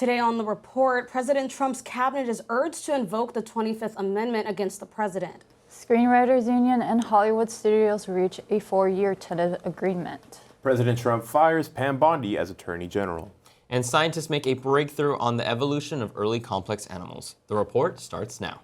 Today on The Report, President Trump's cabinet is urged to invoke the 25th Amendment against the president. Screenwriters Union and Hollywood studios reach a 4-year tentative agreement. President Trump fires Pam Bondi as Attorney General. And scientists make a breakthrough on the evolution of early complex animals. The Report starts now.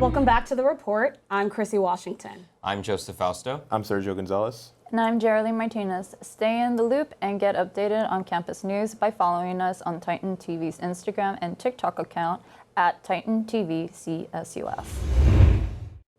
Welcome back to The Report. I'm Chrissy Washington. I'm Joseph Fausto. I'm Sergio Gonzalez. And I'm Geraldine Martinez. Stay in the loop and get updated on campus news by following us on Titan TV's Instagram and TikTok account at Titan TV CSUF.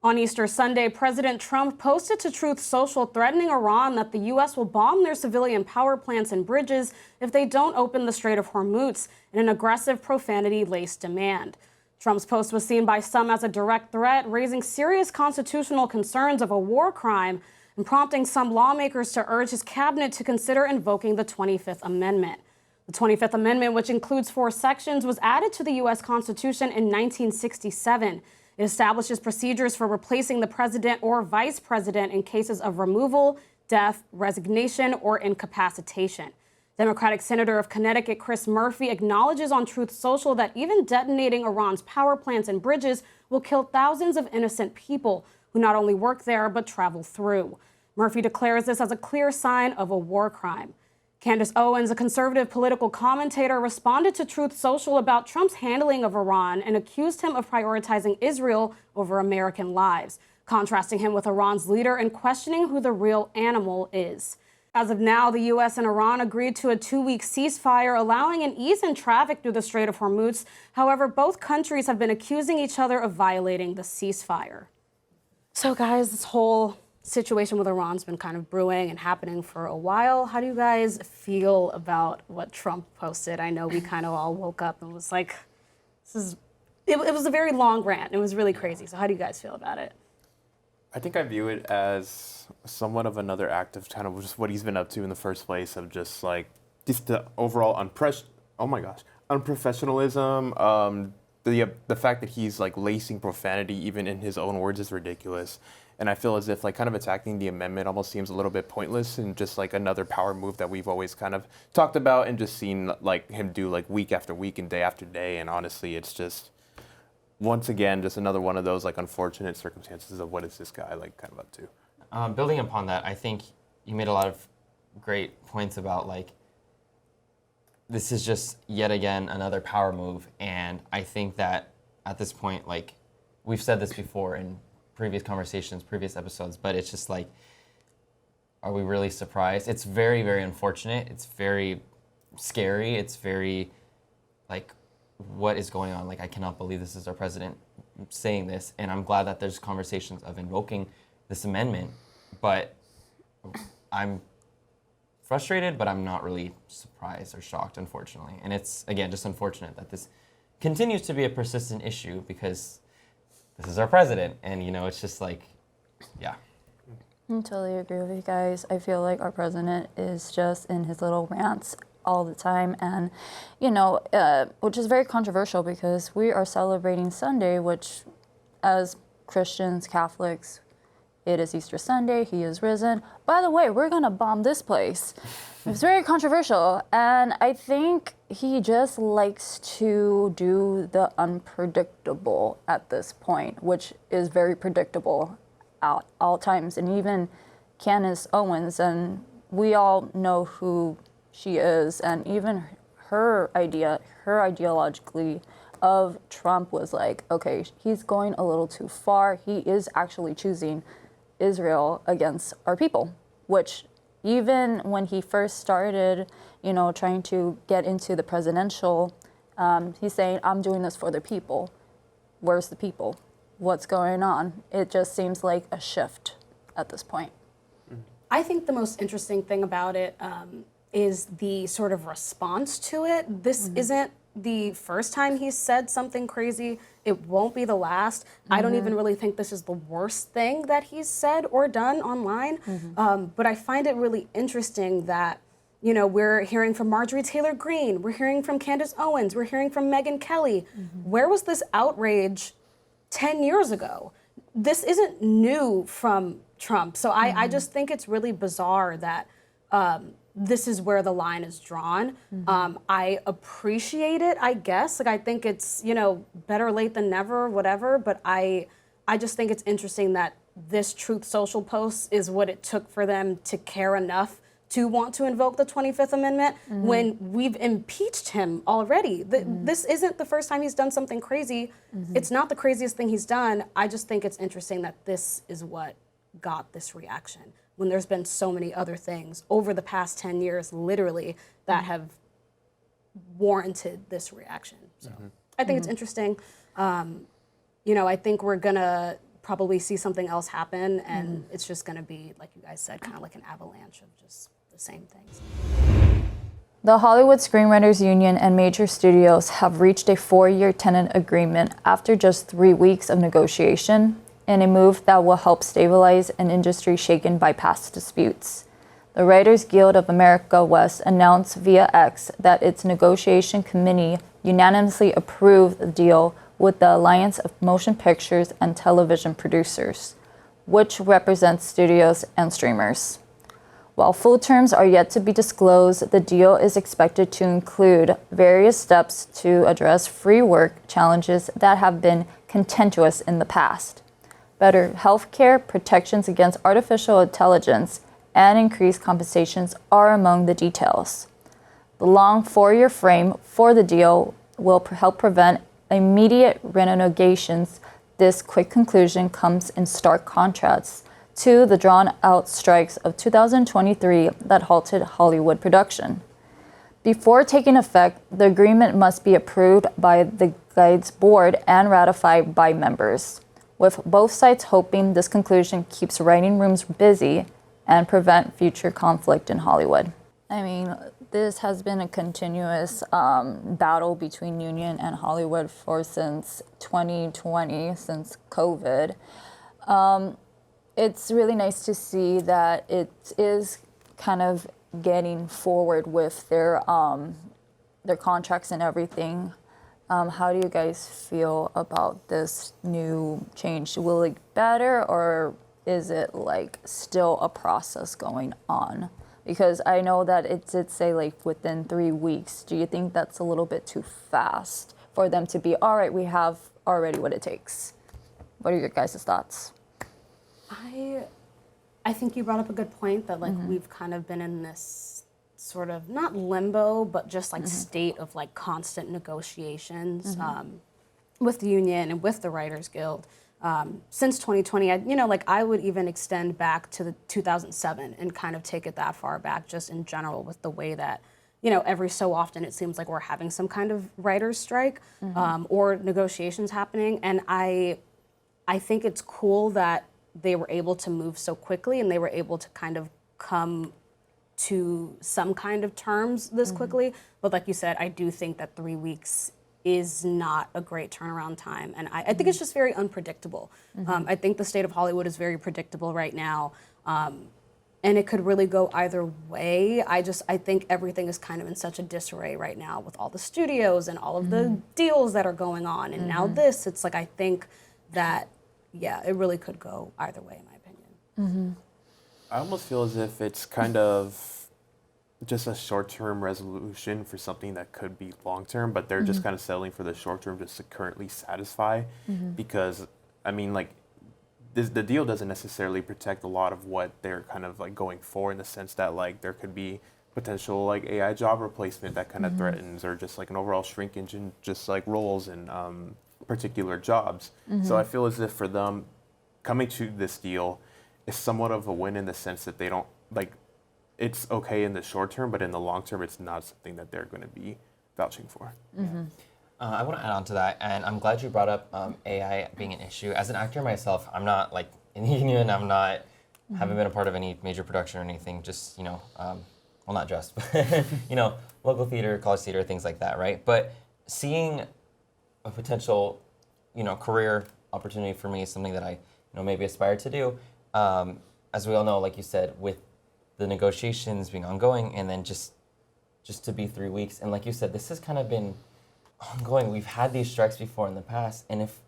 On Easter Sunday, President Trump posted to Truth Social threatening Iran that the U.S. will bomb their civilian power plants and bridges if they don't open the Strait of Hormuz in an aggressive, profanity-laced demand. Trump's post was seen by some as a direct threat, raising serious constitutional concerns of a war crime and prompting some lawmakers to urge his cabinet to consider invoking the 25th Amendment. The 25th Amendment, which includes 4 sections, was added to the U.S. Constitution in 1967. It establishes procedures for replacing the president or vice president in cases of removal, death, resignation, or incapacitation. Democratic Senator of Connecticut Chris Murphy acknowledges on Truth Social that even detonating Iran's power plants and bridges will kill thousands of innocent people who not only work there but travel through. Murphy declares this as a clear sign of a war crime. Candace Owens, a conservative political commentator, responded to Truth Social about Trump's handling of Iran and accused him of prioritizing Israel over American lives, contrasting him with Iran's leader and questioning who the real animal is. As of now, the U.S. and Iran agreed to a 2-week ceasefire, allowing an ease in traffic through the Strait of Hormuz. However, both countries have been accusing each other of violating the ceasefire. So, guys, this whole situation with Iran's been kind of brewing and happening for a while. How do you guys feel about what Trump posted? I know we kind of all woke up and was like, it was a very long rant. It was really crazy. So how do you guys feel about it? I think I view it as somewhat of another act of kind of just what he's been up to in the first place, of just the overall unprofessionalism. The fact that he's lacing profanity even in his own words is ridiculous. And I feel as if kind of attacking the amendment almost seems a little bit pointless and just another power move that we've always kind of talked about and just seen him do week after week and day after day. And honestly, it's just, once again, just another one of those unfortunate circumstances of what is this guy kind of up to. Building upon that, I think you made a lot of great points about this is just yet again another power move. And I think that at this point, we've said this before in previous conversations, previous episodes, but it's just are we really surprised? It's very, very unfortunate. It's very scary. It's very what is going on? I cannot believe this is our president saying this. And I'm glad that there's conversations of invoking this amendment, but I'm frustrated, but I'm not really surprised or shocked, unfortunately. And it's, again, just unfortunate that this continues to be a persistent issue because this is our president. And, it's just yeah. I totally agree with you guys. I feel like our president is just in his little rants all the time, and which is very controversial because we are celebrating Sunday, which as Christians, Catholics, it is Easter Sunday, he is risen. By the way, we're gonna bomb this place. It's very controversial, and I think he just likes to do the unpredictable at this point, which is very predictable at all times. And even Candace Owens, and we all know who she is, and even her ideologically of Trump was okay, he's going a little too far. He is actually choosing Israel against our people, which even when he first started, trying to get into the presidential, he's saying, I'm doing this for the people. Where's the people? What's going on? It just seems like a shift at this point. I think the most interesting thing about it is the sort of response to it. This isn't the first time he said something crazy. It won't be the last. I don't even really think this is the worst thing that he's said or done online. But I find it really interesting that, you know, we're hearing from Marjorie Taylor Greene, we're hearing from Candace Owens, we're hearing from Megyn Kelly. Where was this outrage 10 years ago? This isn't new from Trump. So I just think it's really bizarre that this is where the line is drawn. I appreciate it, I guess. Like, I think it's, you know, better late than never, whatever. But I just think it's interesting that this Truth Social post is what it took for them to care enough to want to invoke the 25th Amendment when we've impeached him already. This isn't the first time he's done something crazy. It's not the craziest thing he's done. I just think it's interesting that this is what got this reaction when there's been so many other things over the past 10 years, literally, that have warranted this reaction. So I think it's interesting. You know, I think we're gonna probably see something else happen, and it's just gonna be, like you guys said, kind of like an avalanche of just the same things. The Hollywood Screenwriters Union and major studios have reached a 4-year tenant agreement after just 3 weeks of negotiation, in a move that will help stabilize an industry shaken by past disputes. The Writers Guild of America West announced via X that its negotiation committee unanimously approved the deal with the Alliance of Motion Pictures and Television Producers, which represents studios and streamers. While full terms are yet to be disclosed, the deal is expected to include various steps to address free work challenges that have been contentious in the past. Better healthcare, protections against artificial intelligence, and increased compensations are among the details. The long 4-year frame for the deal will help prevent immediate renegotiations. This quick conclusion comes in stark contrast to the drawn-out strikes of 2023 that halted Hollywood production. Before taking effect, the agreement must be approved by the Guild's board and ratified by members, with both sides hoping this conclusion keeps writing rooms busy and prevent future conflict in Hollywood. I mean, this has been a continuous battle between union and Hollywood since 2020, since COVID. It's really nice to see that it is kind of getting forward with their contracts and everything. How do you guys feel about this new change? Will it be better, or is it like still a process going on? Because I know that it did say like within 3 weeks. Do you think that's a little bit too fast for them to be, all right, we have already what it takes? What are your guys' thoughts? I think you brought up a good point that like we've kind of been in this sort of not limbo, but just like state of like constant negotiations with the union and with the Writers Guild since 2020. I would even extend back to the 2007 and kind of take it that far back, just in general, with the way that, you know, every so often it seems like we're having some kind of writer's strike or negotiations happening. And I think it's cool that they were able to move so quickly and they were able to kind of come to some kind of terms this quickly. But like you said, I do think that 3 weeks is not a great turnaround time. And I think it's just very unpredictable. I think the state of Hollywood is very predictable right now. And it could really go either way. I think everything is kind of in such a disarray right now with all the studios and all of the deals that are going on. And now this, it's like, I think that, yeah, it really could go either way, in my opinion. I almost feel as if it's kind of just a short-term resolution for something that could be long-term, but they're just kind of settling for the short-term just to currently satisfy. Because, I mean, like, the deal doesn't necessarily protect a lot of what they're kind of like going for, in the sense that like there could be potential like AI job replacement that kind of threatens, or just like an overall shrinkage in just like roles and particular jobs. So I feel as if for them, coming to this deal is somewhat of a win, in the sense that they don't like, it's okay in the short term, but in the long term, it's not something that they're going to be vouching for. I want to add on to that, and I'm glad you brought up AI being an issue. As an actor myself, I'm not like in the union. I'm not, haven't been a part of any major production or anything. Just, well, not just, but local theater, college theater, things like that, right? But seeing a potential, career opportunity for me is something that I, maybe aspire to do. As we all know, like you said, with the negotiations being ongoing, and then just to be 3 weeks, and like you said, this has kind of been ongoing. We've had these strikes before in the past, and if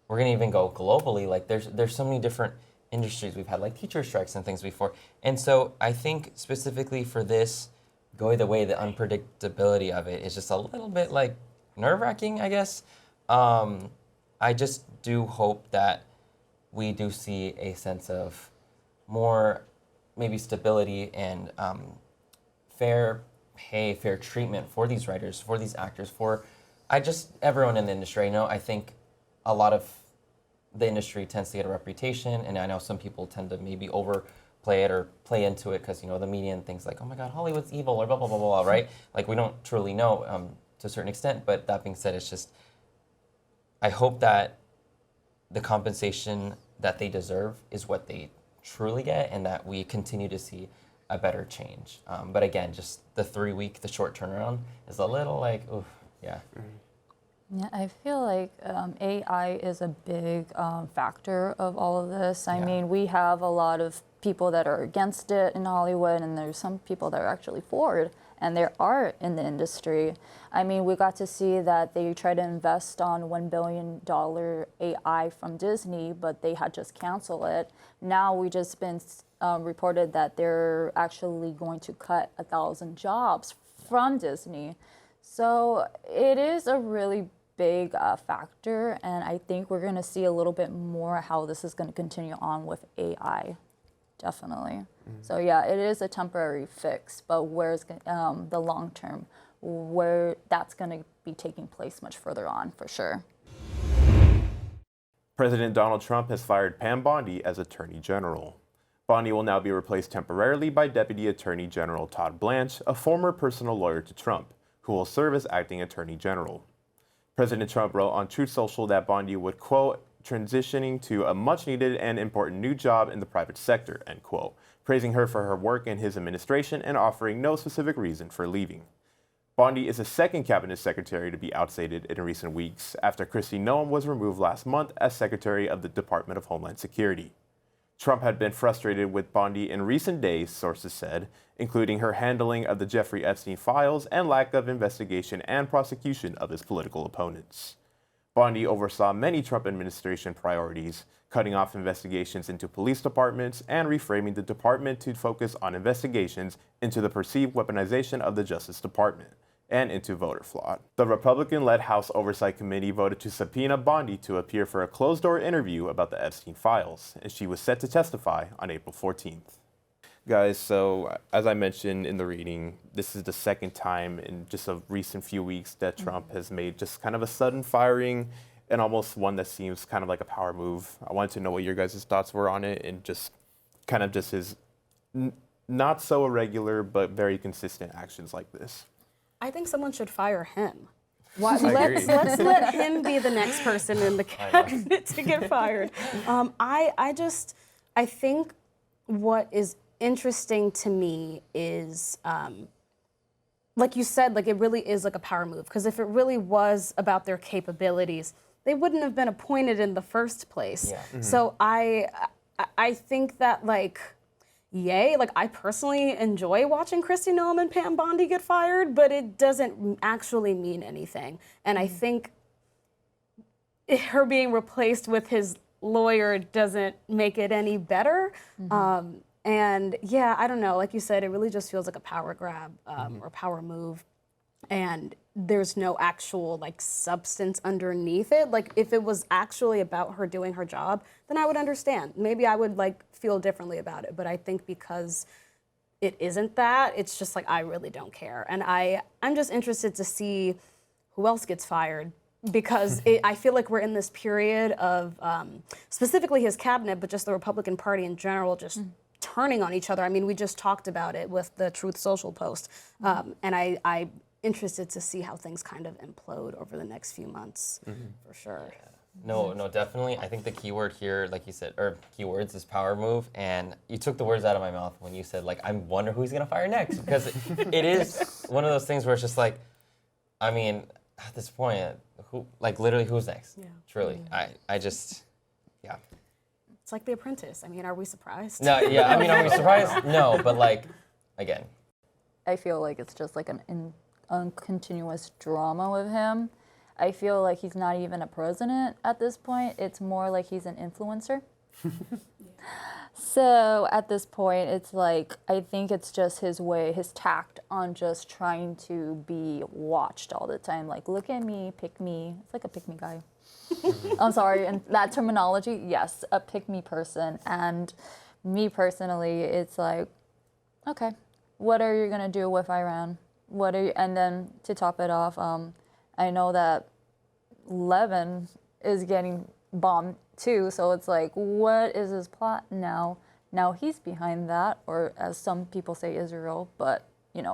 we're gonna even go globally, like there's so many different industries. We've had like teacher strikes and things before, and so I think specifically for this, going the way, the unpredictability of it is just a little bit like nerve-wracking, I guess. I just do hope that we do see a sense of more maybe stability and fair pay, fair treatment for these writers, for these actors, for everyone in the industry. I think a lot of the industry tends to get a reputation, and I know some people tend to maybe overplay it or play into it because, the media and things like, oh my God, Hollywood's evil or blah, blah, blah, blah, right? Like we don't truly know to a certain extent, but that being said, it's just, I hope that the compensation that they deserve is what they truly get, and that we continue to see a better change. But again, just the 3 week, the short turnaround is a little like, oof, yeah. Yeah, I feel like AI is a big factor of all of this. I mean, we have a lot of people that are against it in Hollywood, and there's some people that are actually for it, and there are in the industry. I mean, we got to see that they tried to invest on $1 billion AI from Disney, but they had just canceled it. Now we just been reported that they're actually going to cut 1,000 jobs from Disney. So it is a really big factor, and I think we're going to see a little bit more how this is going to continue on with AI, definitely. So yeah, it is a temporary fix, but where's the long term, where that's going to be taking place much further on for sure. President Donald Trump has fired Pam Bondi as Attorney General. Bondi will now be replaced temporarily by Deputy Attorney General Todd Blanche, a former personal lawyer to Trump, who will serve as acting Attorney General. President Trump wrote on Truth Social that Bondi would, quote, transitioning to a much-needed and important new job in the private sector, end quote, praising her for her work in his administration and offering no specific reason for leaving. Bondi is the second cabinet secretary to be ousted in recent weeks after Kristi Noem was removed last month as Secretary of the Department of Homeland Security. Trump had been frustrated with Bondi in recent days, sources said, including her handling of the Jeffrey Epstein files and lack of investigation and prosecution of his political opponents. Bondi oversaw many Trump administration priorities, cutting off investigations into police departments and reframing the department to focus on investigations into the perceived weaponization of the Justice Department and into voter fraud. The Republican-led House Oversight Committee voted to subpoena Bondi to appear for a closed-door interview about the Epstein files, and she was set to testify on April 14th. Guys, so as I mentioned in the reading, this is the second time in just a recent few weeks that Trump has made just kind of a sudden firing and almost one that seems kind of like a power move. I wanted to know what your guys' thoughts were on it and just kind of just his not so irregular but very consistent actions like this. I think someone should fire him. agree. Let's let him be the next person in the cabinet to get fired. I think what is interesting to me is, like you said, like it really is like a power move. Because if it really was about their capabilities, they wouldn't have been appointed in the first place. Yeah. Mm-hmm. So I think that yay, I personally enjoy watching Kristi Noem and Pam Bondi get fired, but it doesn't actually mean anything. And I think her being replaced with his lawyer doesn't make it any better. Mm-hmm. And yeah, I don't know, like you said, it really just feels like a power grab or power move. And there's no actual substance underneath it. If it was actually about her doing her job, then I would understand. Maybe I would feel differently about it. But I think because it isn't that, it's just I really don't care. And I'm just interested to see who else gets fired, because I feel like we're in this period of specifically his cabinet, but just the Republican Party in general, just turning on each other. I mean, we just talked about it with the Truth Social post. And I'm interested to see how things kind of implode over the next few months, for sure. Yeah. No, definitely. I think the key word here, like you said, or keywords, is power move. And you took the words out of my mouth when you said, I wonder who he's going to fire next. Because it is one of those things where it's just I mean, at this point, literally, who's next? Yeah. Truly, I just, yeah. It's like The Apprentice. I mean, are we surprised? No, yeah. I mean, are we surprised? No, but again. I feel like it's just like a continuous drama with him. I feel like he's not even a president at this point. It's more like he's an influencer. So at this point, it's like, I think it's just his way, his tact on just trying to be watched all the time. Like, look at me, pick me. It's like a pick me guy. I'm sorry, and that terminology, yes, a pick me person. And me personally, it's like, okay, what are you gonna do with Iran? And then to top it off, I know that Levin is getting bombed too, so it's like, what is his plot now? Now he's behind that, or as some people say, Israel, but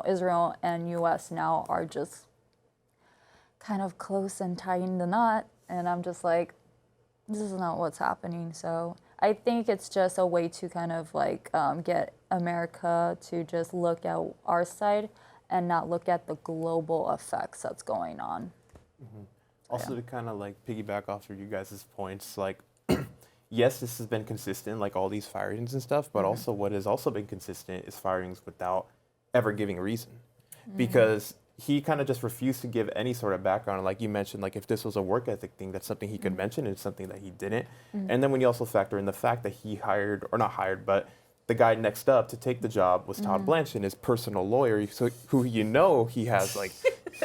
Israel and U.S. now are just kind of close and tying the knot, and I'm just like, this is not what's happening. So I think it's just a way to kind of like get America to just look at our side and not look at the global effects that's going on. Mm-hmm. Also, to kind of like piggyback off of you guys' points, like, yes, this has been consistent, like all these firings and stuff, but also what has also been consistent is firings without ever giving a reason. Because he kind of just refused to give any sort of background. Like you mentioned, like if this was a work ethic thing, that's something he could mention, and it's something that he didn't. And then when you also factor in the fact that he hired, or not hired, but the guy next up to take the job was Todd Blanchard, his personal lawyer, so who he has like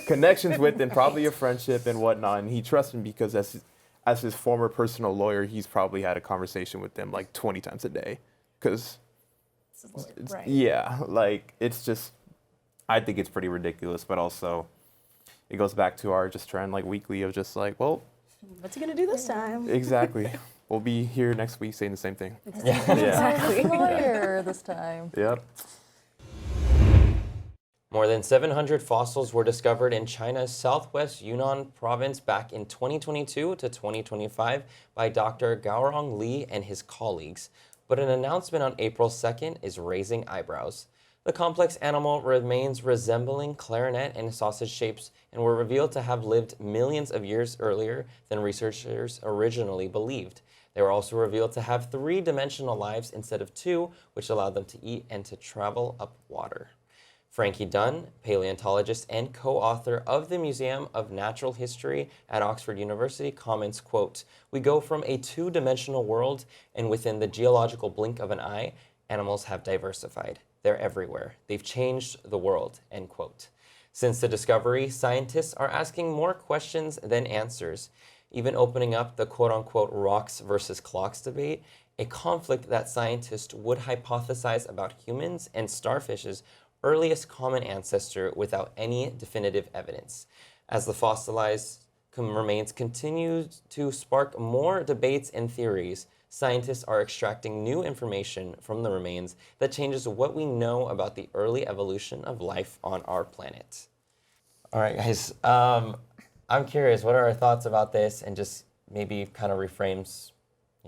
connections with and probably a friendship and whatnot, and he trusts him because as his former personal lawyer, he's probably had a conversation with them like 20 times a day. Because, Right. yeah, like it's just, I think it's pretty ridiculous, but also it goes back to our just trend like weekly of just like, well, What's he gonna do this time? exactly. We'll be here next week saying the same thing. Exactly. Lawyer this time. Yep. More than 700 fossils were discovered in China's southwest Yunnan province back in 2022 to 2025 by Dr. Gaorong Li and his colleagues. But an announcement on April 2nd is raising eyebrows. The complex animal remains resembling clarinet and sausage shapes and were revealed to have lived millions of years earlier than researchers originally believed. They were also revealed to have 3-dimensional lives instead of 2, which allowed them to eat and to travel up water. Frankie Dunn, paleontologist and co-author of the Museum of Natural History at Oxford University, comments, quote, "We go from a 2-dimensional world, and within the geological blink of an eye, animals have diversified. They're everywhere. They've changed the world," end quote. Since the discovery, scientists are asking more questions than answers, even opening up the quote-unquote rocks versus clocks debate, a conflict that scientists would hypothesize about humans and starfish's earliest common ancestor without any definitive evidence. As the fossilized remains continue to spark more debates and theories, scientists are extracting new information from the remains that changes what we know about the early evolution of life on our planet. All right, guys. I'm curious, what are our thoughts about this, and just maybe kind of reframes,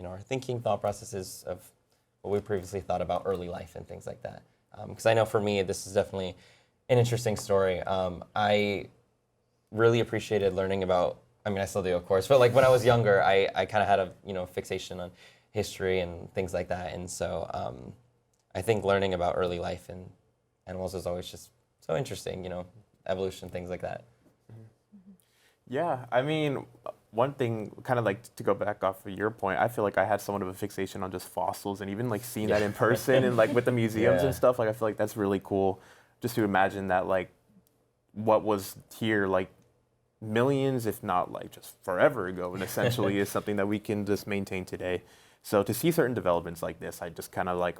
our thinking, thought processes of what we previously thought about early life and things like that. Because I know for me, this is definitely an interesting story. I really appreciated learning about, I still do, of course, but like when I was younger, I kind of had a, fixation on history and things like that. And so I think learning about early life and animals is always just so interesting, evolution, things like that. Yeah, one thing, kind of like to go back off of your point, I feel like I had somewhat of a fixation on just fossils, and even like seeing that in person and like with the museums and stuff, like I feel like that's really cool just to imagine that like what was here like millions, if not like just forever ago, and essentially is something that we can just maintain today. So to see certain developments like this, I just kind of like,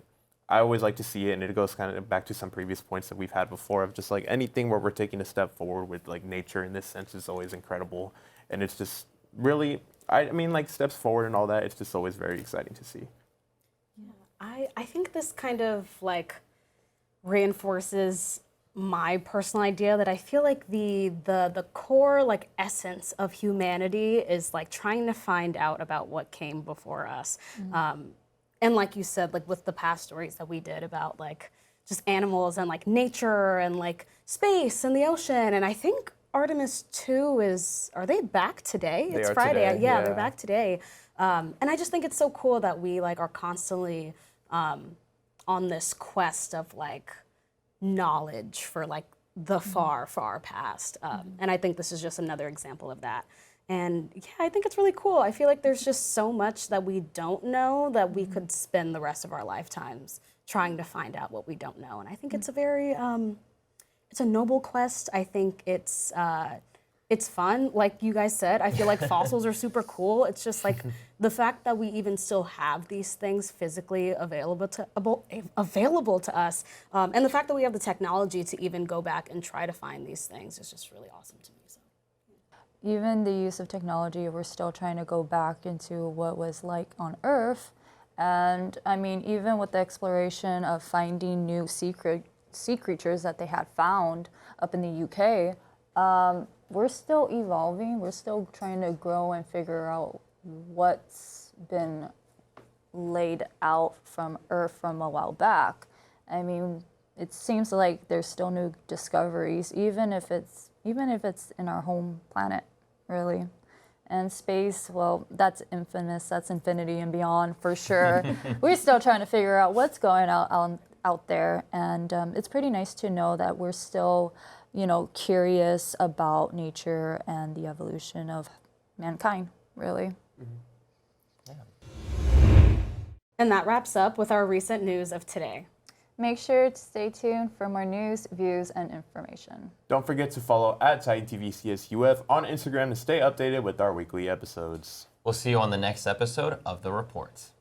I always like to see it, and it goes kind of back to some previous points that we've had before of just like anything where we're taking a step forward with like nature in this sense is always incredible. And it's just really, like steps forward and all that, it's just always very exciting to see. Yeah, I think this kind of like reinforces my personal idea that I feel like the core like essence of humanity is like trying to find out about what came before us. And like you said, like with the past stories that we did about like just animals and like nature and like space and the ocean. And I think Artemis 2 are they back today? They It's are Friday. today, Yeah, yeah. they're back today. And I just think it's so cool that we like are constantly on this quest of like knowledge for like the far, far past. And I think this is just another example of that. And yeah, I think it's really cool. I feel like there's just so much that we don't know that we could spend the rest of our lifetimes trying to find out what we don't know. And I think it's a very, it's a noble quest. I think it's fun. Like you guys said, I feel like fossils are super cool. It's just like the fact that we even still have these things physically available to us, and the fact that we have the technology to even go back and try to find these things is just really awesome to me. So. Even the use of technology, we're still trying to go back into what was like on Earth. And I mean, even with the exploration of finding new sea creatures that they had found up in the UK, we're still evolving. We're still trying to grow and figure out what's been laid out from Earth from a while back. I mean, it seems like there's still new discoveries, even if it's in our home planet, really. And space, well, that's infinite, that's infinity and beyond for sure. We're still trying to figure out what's going out there, and it's pretty nice to know that we're still, curious about nature and the evolution of mankind, really. And that wraps up with our recent news of today. Make sure to stay tuned for more news, views, and information. Don't forget to follow at Titan TV CSUF on Instagram to stay updated with our weekly episodes. We'll see you on the next episode of The Reports.